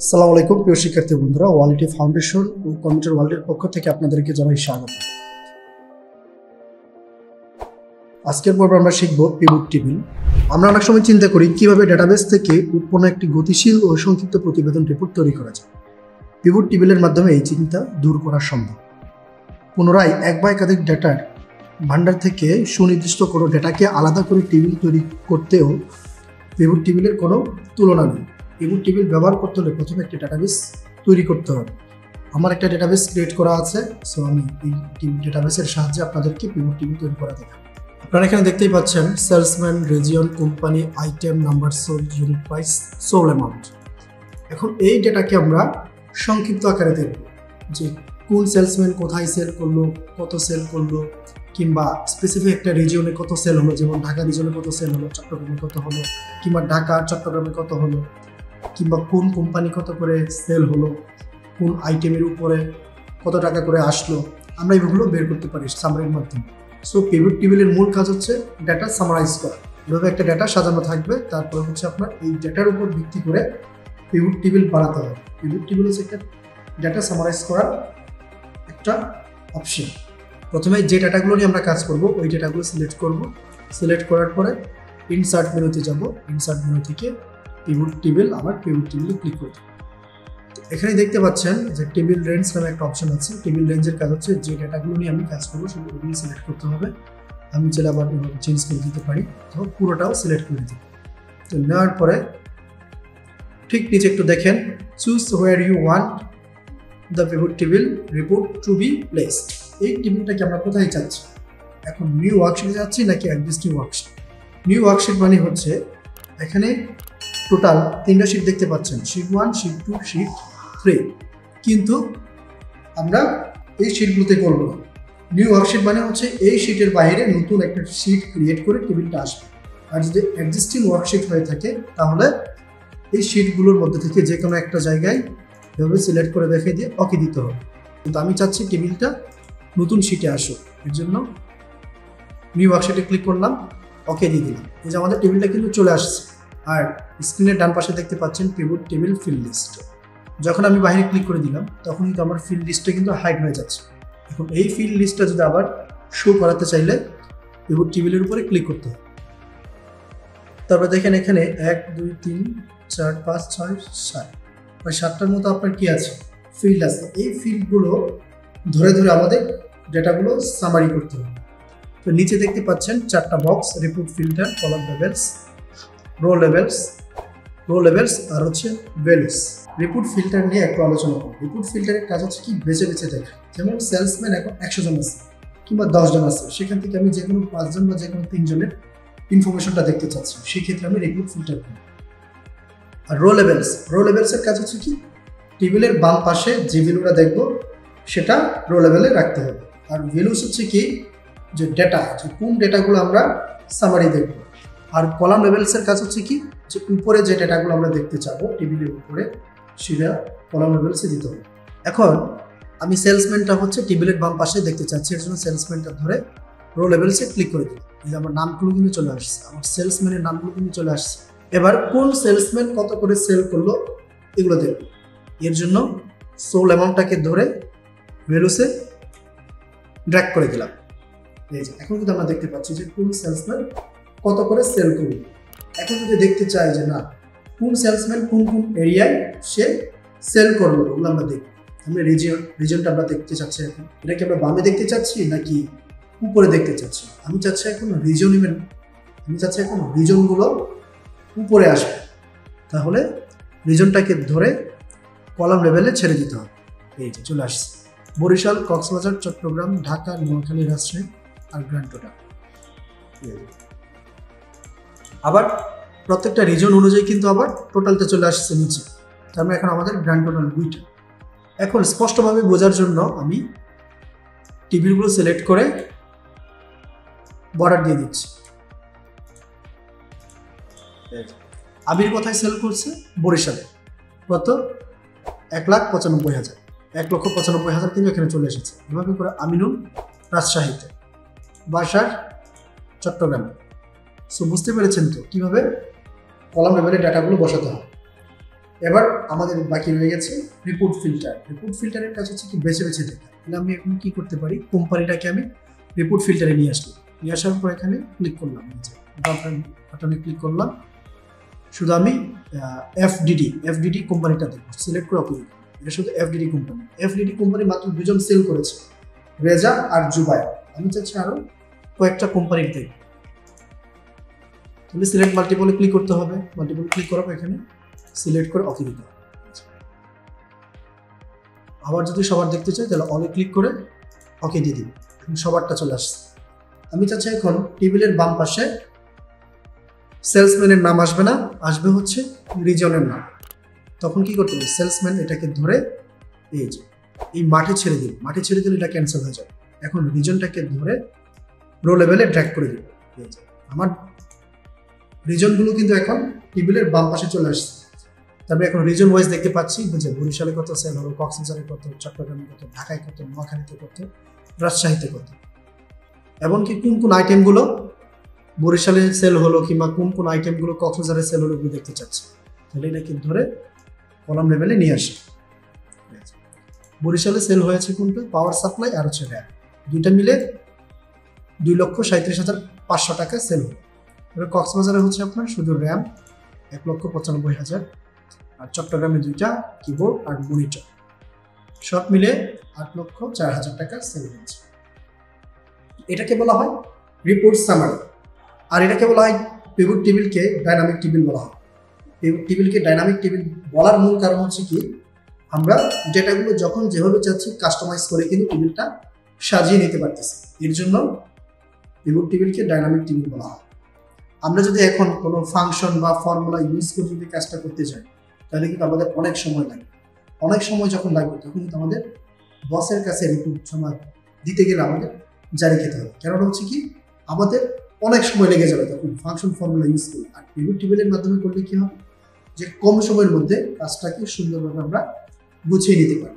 আসসালামু আলাইকুম প্রিয় শিক্ষার্থী বন্ধুরা, WITF ফাউন্ডেশন ও কম্পিউটার ওয়ার্ল্ডের পক্ষ থেকে আপনাদেরকে জানাই স্বাগত। আজকের পর্বে আমরা শিখব পিভট টেবিল। আমরা অনেক সময় চিন্তা করি কিভাবে ডেটাবেস থেকে উৎপন্ন একটি গতিশীল ও সংক্ষিপ্ত প্রতিবেদন রিপোর্ট তৈরি করা যায়। পিভট টেবিলের মাধ্যমে এই চিন্তা দূর করা সম্ভব। পুনরায় এক বা একাধিক ডেটার ভান্ডার থেকে সুনির্দিষ্ট কোনো ডেটাকে আলাদা করে টেবিল তৈরি করতেও পিভট টেবিলের কোনো তুলনা নেই। পিভট টেবিল ব্যবহার করতে হলে প্রথমে একটি ডেটাবেস তৈরি করতে হবে। আমার একটা ডেটাবেস ক্রিয়েট করা আছে, সো আমি এই ডেটাবেসের সাহায্যে আপনাদেরকে পিভট টেবিল তৈরি করা দেখাবো। আপনারা এখানে দেখতেই পাচ্ছেন salesman, region, company, item, number sold, unit price, sale amount. এখন এই ডেটাকে আমরা সংক্ষিপ্ত আকারে দেখব যে কোন সেলসম্যান কোথায় সেল করলো, কত সেল করলো, কিংবা স্পেসিফিক একটা রিজিয়নে কত সেল হলো, যেমন ঢাকা রিজিয়নে কত সেল হলো, চট্টগ্রামে কত হলো, কিংবা ঢাকা চট্টগ্রামে কত হলো, কিংবা কোন কোম্পানি কত করে সেল হলো, কোন আইটেমের উপরে কত টাকা করে আসলো, আমরা এগুলো বের করতে পারি সামারির মাধ্যমে। সো পিভট টেবিলের মূল কাজ হচ্ছে ডেটা সামারাইজ করা। এভাবে একটা ডেটা সাজানো থাকবে, তারপরে হচ্ছে আপনার এই ডেটার উপর ভিত্তি করে পিভট টেবিল বানাতে হবে। পিভট টেবিল হচ্ছে একটা ডেটা সামারাইজ করার একটা অপশন। প্রথমে যে ডেটাগুলো নিয়ে আমরা কাজ করব ওই ডেটাগুলো সিলেক্ট করব। সিলেক্ট করার পরে ইনসার্ট মেনুতে যাব। ইনসার্ট মেনু থেকে পিভট টেবিল, আবার পিভট টেবিলে ক্লিক করব। এখানে দেখতে পাচ্ছেন যে টেবিল রেঞ্জ নামে একটা অপশন আছে। টেবিল রেঞ্জের কাজ হচ্ছে যে ডেটাগুলো নিয়ে আমি কাজ করবো সেগুলো সিলেক্ট করতে হবে। আমি চাইলে আবার চেঞ্জ করে দিতে পারি, তো পুরোটাও সিলেক্ট করে দিতে। তো নেওয়ার পরে ঠিক নিচে একটু দেখেন, choose where you want the pivot table report to be placed. এই টেবিলটাকে আমরা কোথায় চাচ্ছি? এখন নিউ ওয়ার্কশিটে যাচ্ছি নাকি এক্সিস্টিং ওয়ার্কশিট? নিউ ওয়ার্কশিট মানে হচ্ছে এখানে টোটাল 3টা শিট দেখতে পাচ্ছেন, শিট 1, শিট 2, শিট 3। কিন্তু আমরা এই শিটগুলোতে করব না। নিউ ওয়ার্কশিট মানে হচ্ছে এই শিটের বাইরে নতুন একটা শিট ক্রিয়েট করে টেবিলটা আসবে। আর যদি এক্সিস্টিং ওয়ার্কশিট হয়ে থাকে তাহলে এই শিটগুলোর মধ্যে থেকে যে কোনো একটা জায়গায় এভাবে সিলেক্ট করে দেখে দিয়ে ওকে দিতে হবে। কিন্তু আমি চাচ্ছি টেবিলটা নতুন শিটে আসুক, এর জন্য নিউ ওয়ার্কশিটে ক্লিক করলাম, ওকে দিয়ে দিলাম। এই যে আমাদের টেবিলটা কিন্তু চলে আসছে। আর স্ক্রিনের ডান পাশে দেখতে পাচ্ছেন পিভট টেবিল ফিল্ড লিস্ট। যখন আমি বাইরে ক্লিক করে দিলাম তখন কিন্তু আমার ফিল্ড লিস্টটা কিন্তু হাইড হয়ে যাচ্ছে। এখন এই ফিল্ড লিস্টটা যদি আবার শো করাতে চাইলে পিভট টেবিলের উপরে ক্লিক করতে হবে। তারপরে দেখেন এখানে 1, 2, 3, 4, 5, 6, 7 প্রায় 7টার মতো আপনার কি আছে, ফিল্ড আছে। এই ফিল্ডগুলো ধরে ধরে আমাদের ডেটাগুলো সামারি করতে হবে। তো নিচে দেখতে পাচ্ছেন 4টা box, report filter, column levels, row levels আর হচ্ছে ভ্যালুস। রিপোর্ট ফিল্টার নিয়ে একটু আলোচনা করব। রিপোর্ট ফিল্টারের কাজ হচ্ছে কি, বেছে বেছে দেখা। যেমন সেলসম্যান এখন 100 জন আছে কিংবা 10 জন আছে, সেখান থেকে আমি যে কোনো 5 জন বা যে কোনো 3 জনের ইনফরমেশনটা দেখতে চাচ্ছি, সেই ক্ষেত্রে আমি রিপোর্ট ফিল্টার করি। আর রো লেভেলসের কাজ হচ্ছে কি, টেবিলের বাম পাশে যে ভ্যালুটা দেখবো সেটা রো লেভেলে রাখতে হবে। আর ভ্যালুস হচ্ছে কি, যে ডেটা, যে কোন ডেটাগুলো আমরা সামারি দেখবো। আর কলাম লেভেলসের কাজ হচ্ছে কি, যে উপরে যে ডেটাগুলো আমরা দেখতে চাবো টেবিলের উপরে, সেটা কলাম লেভেলসে দিতে হবে। এখন আমি সেলসম্যানটা হচ্ছে টেবিলের বাম পাশে দেখতে চাচ্ছি, এর জন্য সেলসম্যানটা ধরে রো লেভেলসে ক্লিক করে দিই। এই যে আমার নামগুলো কিন্তু চলে আসছে, আমার সেলসম্যানের নামগুলো কিন্তু চলে আসছে। এবার কোন সেলসম্যান কত করে সেল করলো এগুলো দেখব। এর জন্য সোল অ্যামাউন্টটাকে ধরে ভ্যালুসে ড্র্যাগ করে দিলাম। এই যে এখন কিন্তু আমরা দেখতে পাচ্ছি যে কোন সেলসম্যান কত করে সেল করবে। এখন যদি দেখতে চাই যে না, কোন সেলসম্যান কোন কোন এরিয়ায় সে সেল করলো, ওগুলো আমরা দেখব। আমরা রিজিয়নটা আমরা দেখতে চাচ্ছি। এখন এটা কি আমরা বামে দেখতে চাচ্ছি নাকি উপরে দেখতে চাচ্ছি? আমি চাচ্ছি এখন রিজনগুলো উপরে আসবে। তাহলে রিজনটাকে ধরে কলাম লেভেলে ছেড়ে দিতে হবে। এই যে চলে আসছে বরিশাল, কক্সবাজার, চট্টগ্রাম, ঢাকা, নোয়াখালী, রাজশাহী আর গ্র্যান্ড টোটাল। আবার প্রত্যেকটা রিজন অনুযায়ী কিন্তু আবার টোটালটা চলে আসছে নিচে। তার মানে এখন আমাদের গ্র্যান্ড টোটাল 2টা। এখন স্পষ্টভাবে বোঝার জন্য আমি টেবিলগুলো সিলেক্ট করে বর্ডার দিয়ে দিচ্ছি। আবির কোথায় সেল করছে? বরিশালে। কত? 1,95,000। 1,95,000 কিন্তু এখানে চলে এসেছে। এভাবে করে আমিনুল রাজশাহীতে, বাসার চট্টগ্রামে, সো বুঝতে পেরেছেন তো কিভাবে কলাম লেভেলে ডাটাগুলো বসাতে হয়। এবার আমাদের বাকি রয়ে গেছে রিপোর্ট ফিল্টার। রিপোর্ট ফিল্টারের কাজ হচ্ছে কি বেছে বেছে দেখা। তাহলে আমি এখন কি করতে পারি, কোম্পানিটাকে আমি রিপোর্ট ফিল্টারে নিয়ে আসলাম, নিয়ে আসার পর এখানে ক্লিক করলাম, বাটনে ক্লিক করলাম, শুধু আমি এফডিডি কোম্পানিটা দেখবো, সিলেক্ট করে ওকে। এটা শুধু এফডিডি কোম্পানি মাত্র 2 জন সেল করেছে, রেজা আর জুবাইর। আমি চাচ্ছি আরো কয়েকটা কোম্পানির দেখব। তাহলে সিলেক্ট মাল্টিপলে ক্লিক করতে হবে, মাল্টিপল ক্লিক করার পর এখানে সিলেক্ট করে ওকে দিতে হবে। আবার যদি সবার দেখতে চাই তাহলে অলে ক্লিক করে ওকে দিয়ে দিই, সবারটা চলে আসছে। আমি চাচ্ছি এখন টেবিলের বাম পাশে সেলসম্যানের নাম আসবে না, আসবে হচ্ছে রিজনের নাম। তখন কি করতে হবে, সেলসম্যান এটাকে ধরে এই মাঠে ছেড়ে দিন, মাঠে ছেড়ে দিলে এটা ক্যান্সেল হয়ে যাবে। এখন রিজনটাকে ধরে রো লেভেলে ড্র্যাগ করে দিন। আমার রিজনগুলো কিন্তু এখন টেবিলের বাম পাশে চলে আসছে। তারপরে এখন রিজন ওয়াইজ দেখতে পাচ্ছি যে বরিশালে কত সেল হলো, কক্সবাজারে কত, চট্টগ্রামে কত, ঢাকায় কত, নোয়াখালীতে কত, রাজশাহীতে কত, এমনকি কোন কোন আইটেমগুলো বরিশালে সেল হলো কিংবা কোন কোন আইটেমগুলো কক্সবাজারে সেল হলো এগুলো দেখতে চাচ্ছি। তাহলে এটাকে ধরে কলাম লেভেলে নিয়ে আসি। বরিশালে সেল হয়েছে কোনটা, পাওয়ার সাপ্লাই আর হচ্ছে র্যাম, দুইটা মিলে 2,37,500 টাকা সেল হলো। এবার কক্সবাজারে হচ্ছে আপনার শুধু র্যাম 1,95,000, আর চট্টগ্রামে 2টা কিবোর্ড আর মনিটর, সব মিলে 8,04,000 টাকা সেল হয়েছে। এটাকে বলা হয় রিপোর্ট সামারি। আর এটাকে বলা হয় পিভট টেবিলকে ডাইনামিক টেবিল বলা হয়। পিভট টেবিলকে ডাইনামিক টেবিল বলার মূল কারণ হচ্ছে কি, আমরা ডেটাগুলো যখন যেভাবে চাচ্ছি কাস্টমাইজ করে কিন্তু টেবিলটা সাজিয়ে নিতে পারতেছি, এর জন্য পিভট টেবিলকে ডাইনামিক টেবিল বলা হয়। আমরা যদি এখন কোনো ফাংশন বা ফর্মুলা ইউজ করে যদি কাজটা করতে চাই তাহলে কিন্তু আমাদের অনেক সময় লাগবে। অনেক সময় যখন লাগবে তখন কিন্তু আমাদের বসের কাছে রিপোর্ট জমা দিতে গেলে আমাদের জারি খেতে হবে। কারণ হচ্ছে কি, আমাদের অনেক সময় লেগে যাবে তখন ফাংশন ফর্মুলা ইউজ করি। আর পিভট টেবিলের মাধ্যমে করলে কি হবে, যে কম সময়ের মধ্যে কাজটাকে সুন্দরভাবে আমরা গুছিয়ে নিতে পারি।